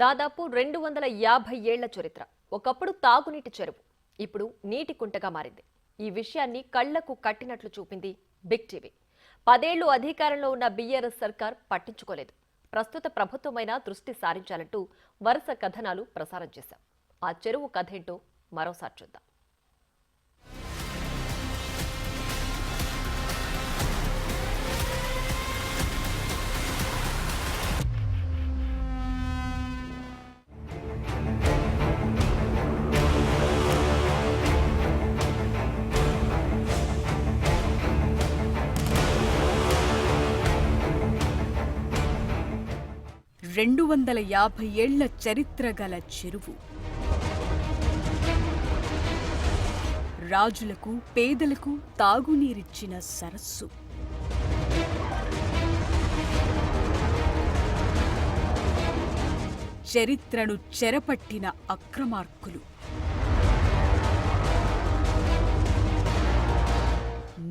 దాదాపు 250 ఏళ్ల చరిత్ర. ఒకప్పుడు తాగునీటి చెరువు, ఇప్పుడు నీటి కుంటగా మారింది. ఈ విషయాన్ని కళ్లకు కట్టినట్లు చూపింది బిగ్ టీవీ. 10 ఏళ్లు అధికారంలో ఉన్న బీఆర్ఎస్ సర్కార్ పట్టించుకోలేదు. ప్రస్తుత ప్రభుత్వమైన దృష్టి సారించాలంటూ వరుస కథనాలు ప్రసారం చేశాం. ఆ చెరువు కథేంటో మరోసారి చూద్దాం. రెండు 250 ఏళ్ల చరిత్ర గల చెరువు. రాజులకు, పేదలకు తాగునీరిచ్చిన సరస్సు. చరిత్రను చెరపట్టిన అక్రమార్కులు.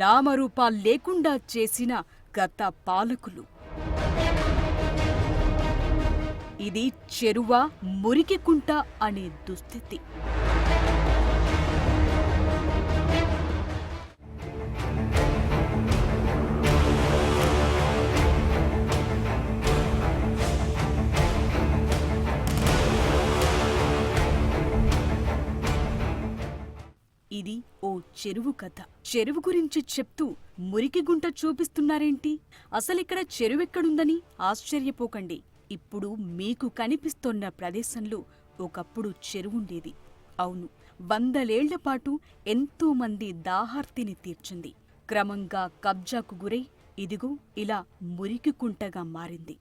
నామరూపాలు లేకుండా చేసిన గత పాలకులు. ఇది చెరువ, మురికికుంట అనే దుస్థితి. ఇది ఓ చెరువు కథ. చెరువు గురించి చెప్తూ మురికిగుంట చూపిస్తున్నారేంటి? అసలిక్కడ చెరువెక్కడుందని ఆశ్చర్యపోకండి. ఇప్పుడు మీకు కనిపిస్తోన్న ప్రదేశంలో ఒకప్పుడు చెరువుండేది. అవును, 100 ఏళ్ల పాటు ఎంతో మంది దాహార్తిని తీర్చింది. క్రమంగా కబ్జాకు గురై ఇదిగో ఇలా మురికికుంటగా మారింది.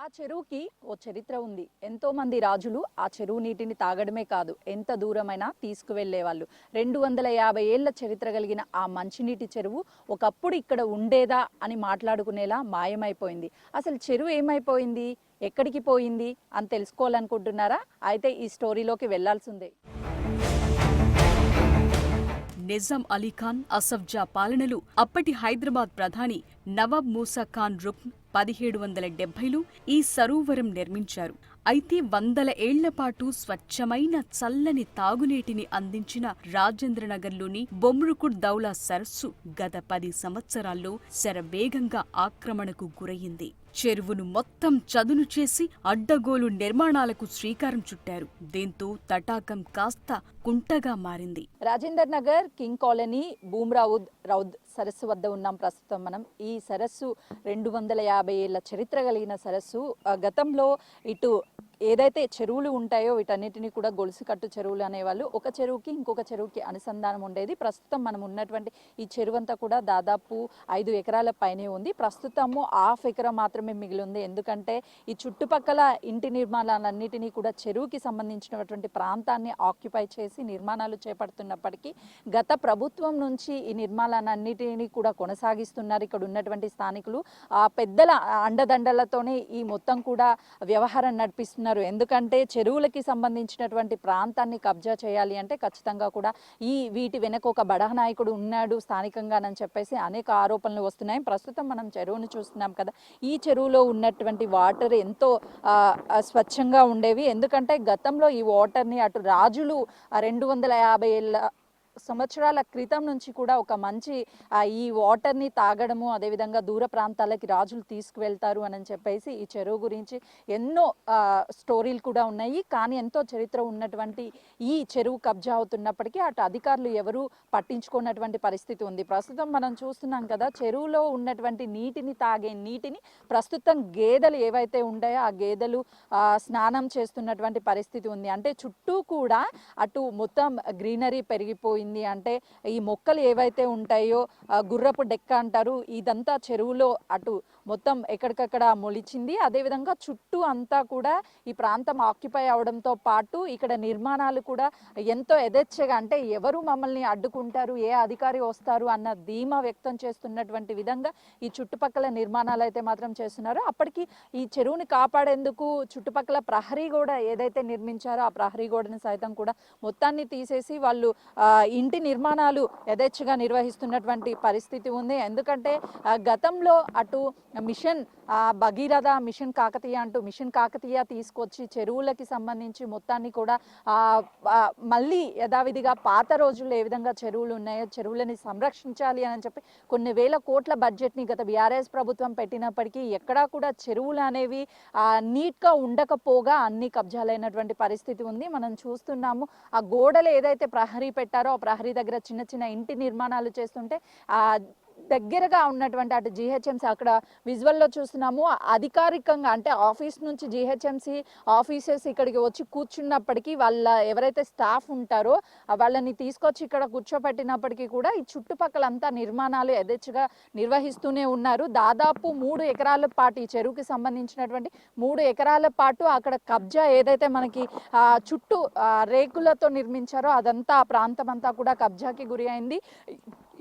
ఆ చెరువుకి ఓ చరిత్ర ఉంది. ఎంతో మంది రాజులు ఆ చెరువు నీటిని తాగడమే కాదు, ఎంత దూరమైనా తీసుకువెళ్లేవాళ్ళు. 250 ఏళ్ల చరిత్ర కలిగిన ఆ మంచినీటి చెరువు ఒకప్పుడు ఇక్కడ ఉండేదా అని మాట్లాడుకునేలా మాయమైపోయింది. అసలు చెరువు ఏమైపోయింది, ఎక్కడికి పోయింది అని తెలుసుకోవాలనుకుంటున్నారా? అయితే ఈ స్టోరీలోకి వెళ్లాల్సిందే. నిజాం అలీఖాన్, అసఫ్జా పాలనలు అప్పటి హైదరాబాద్ ప్రధాని నవాబ్ మూసా ఖాన్ రుక్న్ 1770లో ఈ సరోవరం నిర్మించారు. అయితే 100 ఏళ్ల పాటు స్వచ్ఛమైన చల్లని తాగునీటిని అందించిన రాజేంద్రనగర్లోని బొమ్రుకుడ్ దౌలా సరస్సు గత 10 సంవత్సరాల్లో శరవేగంగా ఆక్రమణకు గురయ్యింది. చెరువును మొత్తం చదును చేసి అడ్డగోలు నిర్మాణాలకు శ్రీకారం చుట్టారు. దీంతో తటాకం కాస్త కుంటగా మారింది. రాజేందర్ నగర్, కింగ్ కాలనీ, బూమ్రావుద్ రౌద్ సరస్సు వద్ద ఉన్నాం ప్రస్తుతం మనం. ఈ సరస్సు 250 ఏళ్ల చరిత్ర కలిగిన సరస్సు. గతంలో ఇటు ఏదైతే చెరువులు ఉంటాయో వీటన్నిటిని కూడా గొలుసు కట్టు చెరువులు అనేవాళ్ళు. ఒక చెరువుకి ఇంకొక చెరువుకి అనుసంధానం ఉండేది. ప్రస్తుతం మనం ఉన్నటువంటి ఈ చెరువు అంతా కూడా దాదాపు 5 ఎకరాల పైనే ఉంది. ప్రస్తుతము 1/2 ఎకరం మాత్రమే మిగిలి ఉంది. ఎందుకంటే ఈ చుట్టుపక్కల ఇంటి నిర్మాణాలన్నిటినీ కూడా చెరువుకి సంబంధించినటువంటి ప్రాంతాన్ని ఆక్యుపై చేసి నిర్మాణాలు చేపడుతున్నప్పటికీ గత ప్రభుత్వం నుంచి ఈ నిర్మాణాలన్నిటినీ కూడా కొనసాగిస్తున్నారు ఇక్కడ ఉన్నటువంటి స్థానికులు. ఆ పెద్దల అండదండలతోనే ఈ మొత్తం కూడా వ్యవహారం నడిపిస్తున్నారు. ఎందుకంటే చెరువులకి సంబంధించినటువంటి ప్రాంతాన్ని కబ్జా చేయాలి అంటే ఖచ్చితంగా కూడా వీటి వెనక ఒక బడా నాయకుడు ఉన్నాడు స్థానికంగానని చెప్పేసి అనేక ఆరోపణలు వస్తున్నాయి. ప్రస్తుతం మనం చెరువును చూస్తున్నాం కదా, ఈ చెరువులో ఉన్నటువంటి వాటర్ ఎంతో స్వచ్ఛంగా ఉండేవి. ఎందుకంటే గతంలో ఈ వాటర్ని అటు రాజులు 250 సంవత్సరాల క్రితం నుంచి కూడా ఒక మంచి ఈ వాటర్ని తాగడము, అదేవిధంగా దూర ప్రాంతాలకి రాజులు తీసుకువెళ్తారు అని చెప్పేసి ఈ చెరువు గురించి ఎన్నో స్టోరీలు కూడా ఉన్నాయి. కానీ ఎంతో చరిత్ర ఉన్నటువంటి ఈ చెరువు కబ్జా అవుతున్నప్పటికీ అటు అధికారులు ఎవరు పట్టించుకున్నటువంటి పరిస్థితి ఉంది. ప్రస్తుతం మనం చూస్తున్నాం కదా, చెరువులో ఉన్నటువంటి తాగే నీటిని ప్రస్తుతం గేదెలు ఏవైతే ఉంటాయో ఆ గేదెలు స్నానం చేస్తున్నటువంటి పరిస్థితి ఉంది. అంటే చుట్టూ కూడా అటు మొత్తం గ్రీనరీ పెరిగిపోయింది. అంటే ఈ మొక్కలు ఏవైతే ఉంటాయో గుర్రపు డెక్క అంటారు, ఇదంతా చెరువులో అటు మొత్తం ఎక్కడికక్కడ మొలిచింది. అదేవిధంగా చుట్టూ అంతా కూడా ఈ ప్రాంతం ఆక్యుపై అవడంతో పాటు ఇక్కడ నిర్మాణాలు కూడా ఎంతో యథేచ్ఛగా, అంటే ఎవరు మమ్మల్ని అడ్డుకుంటారు, ఏ అధికారి వస్తారు అన్న ధీమా వ్యక్తం చేస్తున్నటువంటి విధంగా ఈ చుట్టుపక్కల నిర్మాణాలు అయితే మాత్రం చేస్తున్నారు. అప్పటికి ఈ చెరువుని కాపాడేందుకు చుట్టుపక్కల ప్రహరీ గోడ ఏదైతే నిర్మించారో ఆ ప్రహరీ గోడని సైతం కూడా మొత్తాన్ని తీసేసి వాళ్ళు ఇంటి నిర్మాణాలు యథేచ్ఛగా నిర్వహిస్తున్నటువంటి పరిస్థితి ఉంది. ఎందుకంటే గతంలో అటు మిషన్ భగీరథ, మిషన్ కాకతీయ అంటూ మిషన్ కాకతీయ తీసుకొచ్చి చెరువులకి సంబంధించి మొత్తాన్ని కూడా మళ్ళీ యథావిధిగా పాత రోజుల్లో ఏ విధంగా చెరువులు ఉన్నాయో చెరువులని సంరక్షించాలి అని చెప్పి కొన్ని వేల కోట్ల బడ్జెట్ని గత బీఆర్ఎస్ ప్రభుత్వం పెట్టినప్పటికీ ఎక్కడా కూడా చెరువులు అనేవి నీట్గా ఉండకపోగా అన్ని కబ్జాలైనటువంటి పరిస్థితి ఉంది. మనం చూస్తున్నాము ఆ గోడలు ఏదైతే ప్రహరీ పెట్టారో ఆ ప్రహరీ దగ్గర చిన్న చిన్న ఇంటి నిర్మాణాలు చేస్తుంటే దగ్గరగా ఉన్నటువంటి అటు జీహెచ్ఎంసీ అక్కడ విజువల్లో చూస్తున్నాము అధికారికంగా అంటే ఆఫీస్ నుంచి జీహెచ్ఎంసీ ఆఫీసర్స్ ఇక్కడికి వచ్చి కూర్చున్నప్పటికీ వాళ్ళ ఎవరైతే స్టాఫ్ ఉంటారో వాళ్ళని తీసుకొచ్చి ఇక్కడ కూర్చోపెట్టినప్పటికీ కూడా ఈ చుట్టుపక్కలంతా నిర్మాణాలు యథేచ్ఛగా నిర్వహిస్తూనే ఉన్నారు. దాదాపు 3 ఎకరాల పాటు ఈ చెరువుకి సంబంధించినటువంటి 3 ఎకరాల పాటు అక్కడ కబ్జా ఏదైతే మనకి చుట్టూ రేకులతో నిర్మించారో అదంతా ఆ ప్రాంతం అంతా కూడా కబ్జాకి గురి అయింది.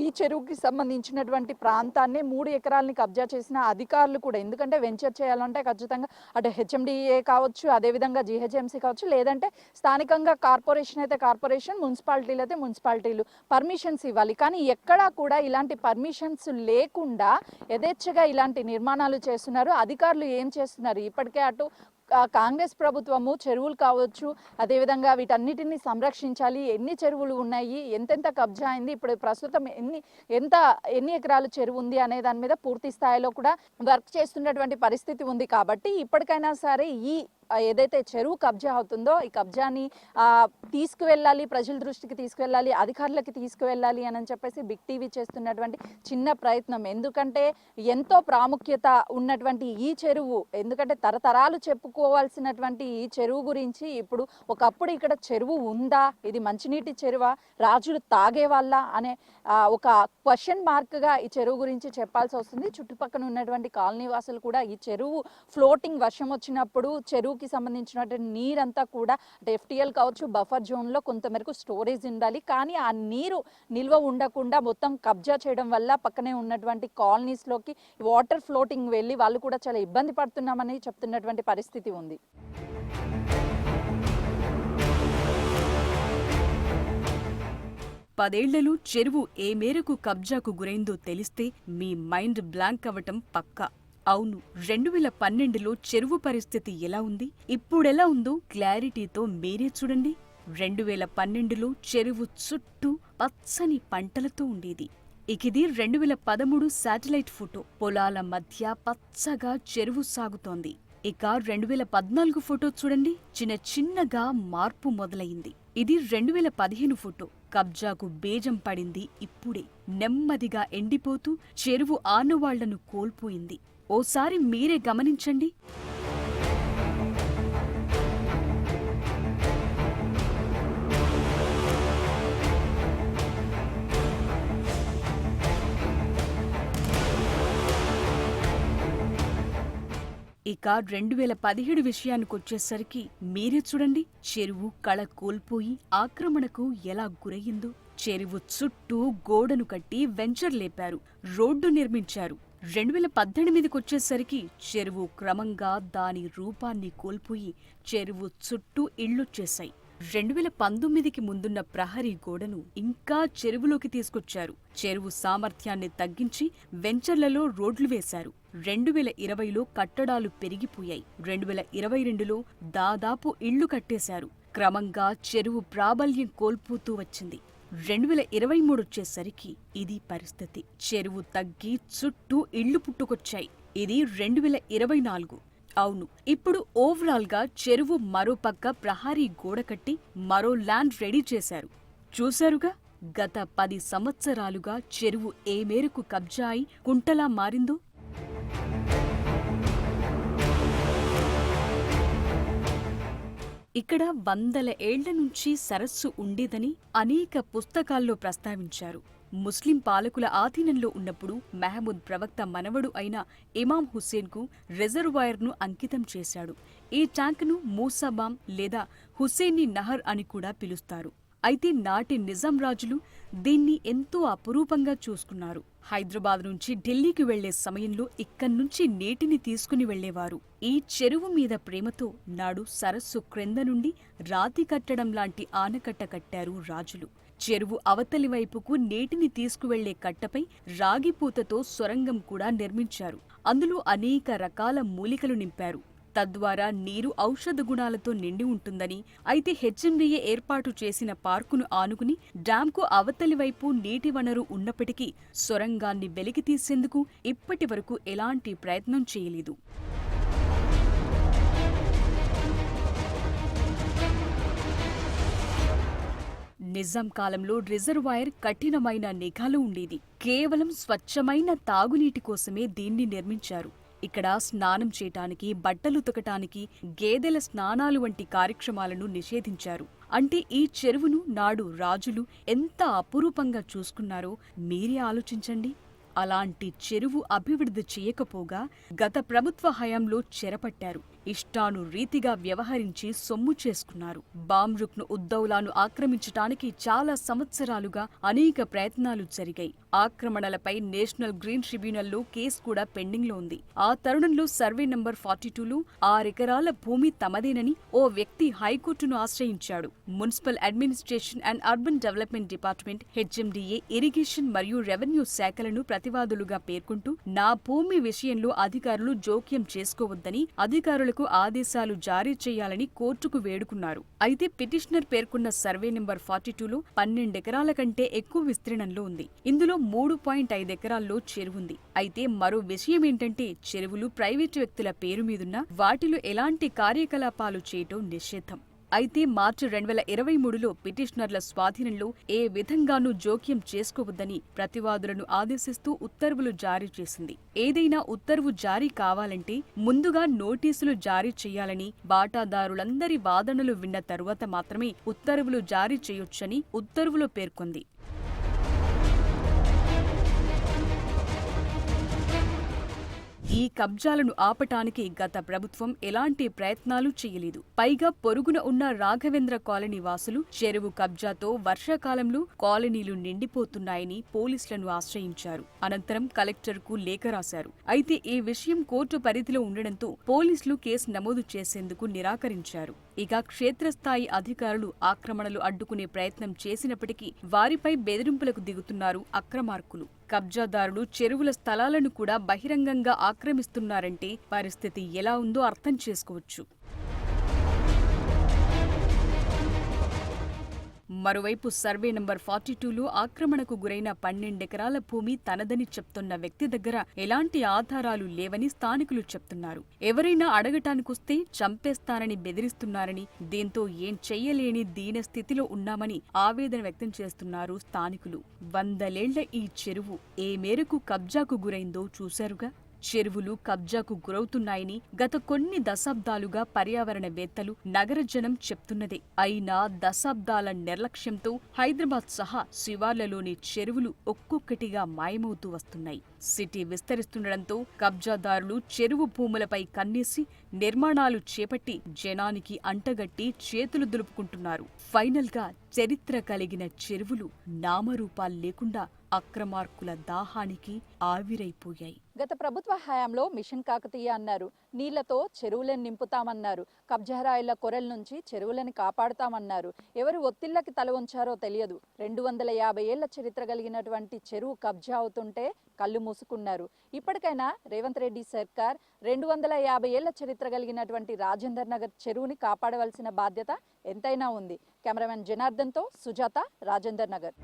ఈ చెరువుకి సంబంధించినటువంటి ప్రాంతాన్ని 3 ఎకరాలని కబ్జా చేసిన అధికారులు కూడా, ఎందుకంటే వెంచర్ చేయాలంటే ఖచ్చితంగా అటు హెచ్ఎండిఏ కావచ్చు, అదేవిధంగా జీహెచ్ఎంసీ కావచ్చు, లేదంటే స్థానికంగా కార్పొరేషన్ అయితే కార్పొరేషన్, మున్సిపాలిటీలు అయితే మున్సిపాలిటీలు పర్మిషన్స్ ఇవ్వాలి. కానీ ఎక్కడా కూడా ఇలాంటి పర్మిషన్స్ లేకుండా యథేచ్ఛగా ఇలాంటి నిర్మాణాలు చేస్తున్నారు. అధికారులు ఏం చేస్తున్నారు? ఇప్పటికే అటు కాంగ్రెస్ ప్రభుత్వము చెరువులు కావచ్చు, అదేవిధంగా వీటన్నిటిని సంరక్షించాలి, ఎన్ని చెరువులు ఉన్నాయి, ఎంతెంత కబ్జా అయింది, ఇప్పుడు ప్రస్తుతం ఎన్ని ఎకరాలు చెరువు ఉంది అనే దాని మీద పూర్తి స్థాయిలో కూడా వర్క్ చేస్తున్నటువంటి పరిస్థితి ఉంది. కాబట్టి ఇప్పటికైనా సరే ఈ ఏదైతే చెరువు కబ్జా అవుతుందో ఈ కబ్జాని తీసుకువెళ్ళాలి, ప్రజల దృష్టికి తీసుకువెళ్ళాలి, అధికారులకి తీసుకువెళ్ళాలి అని చెప్పేసి బిగ్ టీవీ చేస్తున్నటువంటి చిన్న ప్రయత్నం. ఎందుకంటే ఎంతో ప్రాముఖ్యత ఉన్నటువంటి ఈ చెరువు, ఎందుకంటే తరతరాలు చెప్పుకోవాల్సినటువంటి ఈ చెరువు గురించి ఇప్పుడు ఒకప్పుడు ఇక్కడ చెరువు ఉందా, ఇది మంచినీటి చెరువా, రాజులు తాగేవాళ్ళ అనే ఒక క్వశ్చన్ మార్క్గా ఈ చెరువు గురించి చెప్పాల్సి వస్తుంది. చుట్టుపక్కల ఉన్నటువంటి కాలనీ వాసులు కూడా ఈ చెరువు ఫ్లోటింగ్ వర్షం వచ్చినప్పుడు చెరువుకి సంబంధించినటువంటి నీరంతా కూడా ఎఫ్టీఎల్ కావచ్చు బఫర్ జోన్లో కొంతమేరకు స్టోరేజ్ ఉండాలి. కానీ ఆ నీరు నిల్వ ఉండకుండా మొత్తం కబ్జా చేయడం వల్ల పక్కనే ఉన్నటువంటి కాలనీస్లోకి వాటర్ ఫ్లోటింగ్ వెళ్ళి వాళ్ళు కూడా చాలా ఇబ్బంది పడుతున్నామని చెప్తున్నటువంటి పరిస్థితి ఉంది. పదేళ్లలో చెరువు ఏ మేరకు కబ్జాకు గురైందో తెలిస్తే మీ మైండ్ బ్లాంక్ అవ్వటం పక్కా. అవును, 2012లో చెరువు పరిస్థితి ఎలా ఉంది, ఇప్పుడెలా ఉందో క్లారిటీతో మీరే చూడండి. 2012లో చెరువు చుట్టూ పచ్చని పంటలతో ఉండేది. ఇకిది 2013 శాటిలైట్ ఫోటో. పొలాల మధ్య పచ్చగా చెరువు సాగుతోంది. ఇక 2014 ఫోటో చూడండి, చిన్నగా మార్పు మొదలైంది. ఇది 2015 ఫోటో. కబ్జాకు బేజం పడింది ఇప్పుడే. నెమ్మదిగా ఎండిపోతూ చెరువు ఆనవాళ్లను కోల్పోయింది. ఓసారి మీరే గమనించండి. ఇక 2017 విషయానికొచ్చేసరికి మీరే చూడండి, చెరువు కళ కోల్పోయి ఆక్రమణకు ఎలా గురయ్యిందో. చెరువు చుట్టూ గోడను కట్టి వెంచర్ లేపారు, రోడ్డు నిర్మించారు. 2018కొచ్చేసరికి చెరువు క్రమంగా దాని రూపాన్ని కోల్పోయి చెరువు చుట్టూ ఇళ్లొచ్చేశాయి. 2019కి ముందున్న ప్రహరీ గోడను ఇంకా చెరువులోకి తీసుకొచ్చారు. చెరువు సామర్థ్యాన్ని తగ్గించి వెంచర్లలో రోడ్లు వేశారు. 2020లో కట్టడాలు పెరిగిపోయాయి. 2022లో దాదాపు ఇళ్లు కట్టేశారు. క్రమంగా చెరువు ప్రాబల్యం కోల్పోతూ వచ్చింది. 2023 వచ్చేసరికి ఇది పరిస్థితి. చెరువు తగ్గి చుట్టూ ఇళ్లు పుట్టుకొచ్చాయి. ఇది 2024. అవును, ఇప్పుడు ఓవరాల్ గా చెరువు మరోపక్క ప్రహరీ గోడ కట్టి మరో ల్యాండ్ రెడీ చేశారు. చూశారుగా, గత 10 సంవత్సరాలుగా చెరువు ఏ మేరకు కబ్జా అయి కుంటలా మారిందో. ఇక్కడ 100 ఏళ్ల నుంచి సరస్సు ఉండేదని అనేక పుస్తకాల్లో ప్రస్తావించారు. ముస్లిం పాలకుల ఆధీనంలో ఉన్నప్పుడు మహమూద్ ప్రవక్త మనవడు అయిన ఇమాం హుస్సేన్కు రిజర్వాయర్ను అంకితం చేశాడు. ఈ ట్యాంకును మూసాబాం లేదా హుస్సేనీ నహర్ అని కూడా పిలుస్తారు. అయితే నాటి నిజాం రాజులు దీన్ని ఎంతో అపురూపంగా చూసుకున్నారు. హైదరాబాద్ నుంచి ఢిల్లీకి వెళ్లే సమయంలో ఇక్కడ్నుంచి నీటిని తీసుకుని వెళ్లేవారు. ఈ చెరువు మీద ప్రేమతో నాడు సరస్సు క్రింద నుండి రాతి కట్టడం లాంటి ఆనకట్ట కట్టారు రాజులు. చెరువు అవతలి వైపుకు నీటిని తీసుకువెళ్లే కట్టపై రాగిపూతతో సొరంగం కూడా నిర్మించారు. అందులో అనేక రకాల మూలికలు నింపారు. తద్వారా నీరు ఔషధ గుణాలతో నిండి ఉంటుందని, అయితే హెచ్ఎండీఏ ఏర్పాటు చేసిన పార్కును ఆనుకుని డ్యాంకు అవతలి వైపు నీటి వనరు ఉన్నప్పటికీ సొరంగాన్ని వెలికితీసేందుకు ఇప్పటి వరకు ఎలాంటి ప్రయత్నం చేయలేదు. నిజాం కాలంలో రిజర్వాయర్ కఠినమైన నిఘాలో ఉండేది. కేవలం స్వచ్ఛమైన తాగునీటి కోసమే దీన్ని నిర్మించారు. ఇక్కడ స్నానం చేయటానికి, బట్టలు ఉతకటానికి, గేదెల స్నానాలు వంటి కార్యక్రమాలను నిషేధించారు. అంటే ఈ చెరువును నాడు రాజులు ఎంత అపురూపంగా చూసుకున్నారో మీరే ఆలోచించండి. అలాంటి చెరువు అభివృద్ధి చేయకపోగా గత ప్రభుత్వ హయాంలో చెరపట్టారు. ఇష్టానురీతిగా వ్యవహరించి సొమ్ము చేసుకున్నారు. బామ్రుక్ను ఉద్దౌలాను ఆక్రమించటానికి చాలా సంవత్సరాలుగా అనేక ప్రయత్నాలు జరిగాయి. ఆక్రమణలపై నేషనల్ గ్రీన్ ట్రిబ్యునల్లో కేసు కూడా పెండింగ్లో ఉంది. ఆ తరుణంలో సర్వే నంబర్ 42 6 ఎకరాల భూమి తమదేనని ఓ వ్యక్తి హైకోర్టును ఆశ్రయించాడు. Municipal administration and urban development department, HMDA, irrigation మరియు రెవెన్యూ శాఖలను ప్రతివాదులుగా పేర్కొంటూ నా భూమి విషయంలో అధికారులు జోక్యం చేసుకోవద్దని, అధికారులకు ఆదేశాలు జారీ చేయాలని కోర్టుకు వేడుకున్నారు. అయితే పిటిషనర్ పేర్కొన్న సర్వే నెంబర్ 42లో 12 ఎకరాల కంటే ఎక్కువ విస్తీర్ణంలో ఉంది. ఇందులో 3.5 ఎకరాల్లో చెరువుంది. అయితే మరో విషయం ఏంటంటే చెరువులు ప్రైవేటు వ్యక్తుల పేరు మీదున్న వాటిలో ఎలాంటి కార్యకలాపాలు చేయటం నిషేధం. అయితే మార్చి 2023లో పిటిషనర్ల స్వాధీనంలో ఏ విధంగానూ జోక్యం చేసుకోవద్దని ప్రతివాదులను ఆదేశిస్తూ ఉత్తర్వులు జారీ చేసింది. ఏదైనా ఉత్తర్వు జారీ కావాలంటే ముందుగా నోటీసులు జారీ చేయాలని, వాటాదారులందరి వాదనలు విన్న తరువాత మాత్రమే ఉత్తర్వులు జారీ చేయొచ్చని ఉత్తర్వులో పేర్కొంది. ఈ కబ్జాలను ఆపటానికి గత ప్రభుత్వం ఎలాంటి ప్రయత్నాలు చేయలేదు. పైగా పొరుగున ఉన్న రాఘవేంద్ర కాలనీ వాసులు చెరువు కబ్జాతో వర్షాకాలంలో కాలనీలు నిండిపోతున్నాయని పోలీసులను ఆశ్రయించారు. అనంతరం కలెక్టర్కు లేఖ రాశారు. అయితే ఈ విషయం కోర్టు పరిధిలో ఉండడంతో పోలీసులు కేసు నమోదు చేసేందుకు నిరాకరించారు. ఇక క్షేత్రస్థాయి అధికారులు ఆక్రమణలు అడ్డుకునే ప్రయత్నం చేసినప్పటికీ వారిపై బెదిరింపులకు దిగుతున్నారు అక్రమార్కులు. కబ్జాదారులు చెరువుల స్థలాలను కూడా బహిరంగంగా ఆక్రమిస్తున్నారంటే పరిస్థితి ఎలా ఉందో అర్థం చేసుకోవచ్చు. మరోవైపు సర్వే నంబర్ 42లో ఆక్రమణకు గురైన 12 ఎకరాల భూమి తనదని చెప్తున్న వ్యక్తి దగ్గర ఎలాంటి ఆధారాలు లేవని స్థానికులు చెప్తున్నారు. ఎవరైనా అడగటానికొస్తే చంపేస్తానని బెదిరిస్తున్నారని, దీంతో ఏం చెయ్యలేని దీన స్థితిలో ఉన్నామని ఆవేదన వ్యక్తం చేస్తున్నారు స్థానికులు. 100 ఏళ్ల ఈ చెరువు ఏ మేరకు కబ్జాకు గురైందో చూశారుగా. చెరువులు కబ్జాకు గురవుతున్నాయని గత కొన్ని దశాబ్దాలుగా పర్యావరణవేత్తలు, నగర జనం చెప్తున్నదే. అయినా దశాబ్దాల నిర్లక్ష్యంతో హైదరాబాద్ సహా శివార్లలోని చెరువులు ఒక్కొక్కటిగా మాయమవుతూ వస్తున్నాయి. సిటీ విస్తరిస్తుండటంతో కబ్జాదారులు చెరువు భూములపై కన్నేసి నిర్మాణాలు చేపట్టి జనానికి అంటగట్టి చేతులు దులుపుకుంటున్నారు. ఫైనల్ గా చరిత్ర కలిగిన చెరువులు నామరూపాలు లేకుండా అక్రమార్కుల దాహానికి ఆవిరైపోయాయి. గత ప్రభుత్వ హయాంలో మిషన్ కాకతీయ అన్నారు, నీళ్లతో చెరువులను నింపుతామన్నారు, కబ్జారాయిల కొరల నుంచి చెరువులను కాపాడుతామన్నారు. ఎవరు ఒత్తిళ్లకి తల ఉంచారో తెలియదు. 250 ఏళ్ల చరిత్ర కలిగినటువంటి చెరువు కబ్జా అవుతుంటే కళ్ళు మూసుకున్నారు. ఇప్పటికైనా రేవంత్ రెడ్డి సర్కార్ 250 ఏళ్ల చరిత్ర కలిగినటువంటి రాజేందర్ నగర్ చెరువుని కాపాడవలసిన బాధ్యత ఎంతైనా ఉంది. కెమెరామెన్ జనార్దన్తో సుజాత, రాజేందర్ నగర్.